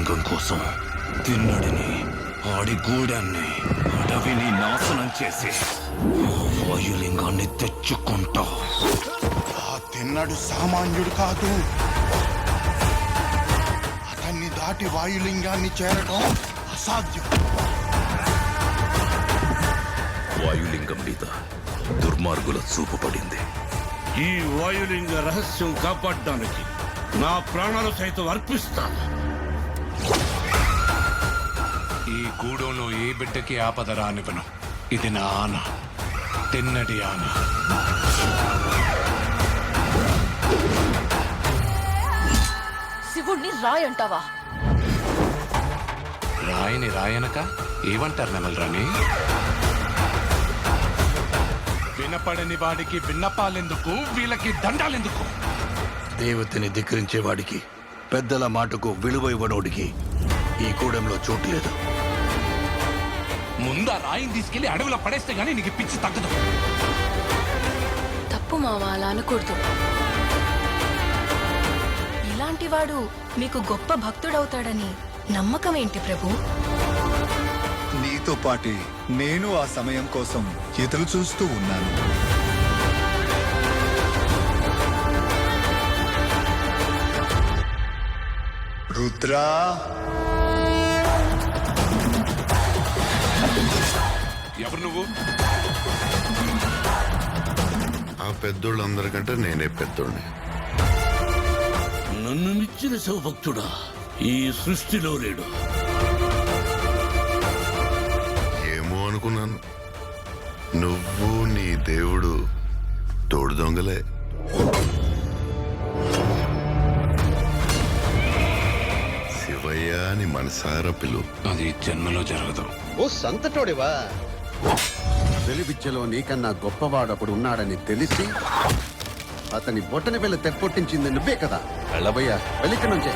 వాయులింగం కోసం తిన్నడిని, ఆడి గూడాన్ని, అడవిని నాశనం చేసి వాయులింగాన్ని తెచ్చుకుంటా. ఆ తిన్నడు సామాన్యుడు కాదు. అతన్ని దాటి వాయులింగాన్ని చేరడం అసాధ్యం. వాయులింగం మీద దుర్మార్గుల చూపు పడింది. ఈ వాయులింగ రహస్యం కాపాడడానికి నా ప్రాణాలు సైతం అర్పిస్తాను. ఈ గూడెంలో ఏ బిడ్డకి ఆపద రానివ్వను. ఇది నా ఆన, తిన్నడి ఆన. శివుణ్ణి రాయంటావా? రాయని రాయనక ఏమంటారు నెమలరాని? వినపడని వాడికి విన్నపాలెందుకు, వీళ్ళకి దండాలెందుకు? దేవతని ధిక్కరించేవాడికి, పెద్దల మాటకు విలువ ఇవ్వనోడికి ఈ కూడంలో చోటు లేదు. ముందా రాయిని తీసుకెళ్లి అడవిలో పడేస్తే గానీ నీకు పిచ్చి తగ్గదు. తప్పు మావా, అలా అనకూడదు. ఇలాంటి వాడు మీకు గొప్ప భక్తుడవుతాడని నమ్మకం ఏంటి ప్రభు? నీతో పాటి నేను ఆ సమయం కోసం ఎదురు చూస్తూ ఉన్నాను. రుద్రా, ఎవరు నువ్వు? ఆ పెద్దోళ్ళందరికంటే నేనే పెద్దోడిని. నన్ను మించిన శివభక్తుడా ఈ సృష్టిలో లేడు. ఏమో అనుకున్నాను. నువ్వు నీ దేవుడు తోడు దొంగలే. శివయ్య అని మనసారా పిలు. అది జన్మలో జరగదు. ఓ సంతటోడివా? వెలిబిచ్చలో నీకన్నా గొప్పవాడప్పుడు ఉన్నాడని తెలిసి అతని బొట్టని పిల్ల తెప్పొట్టించింది నువ్వే కదా. వెళ్ళబోయా, వెళ్ళిక్కడి నుంచే.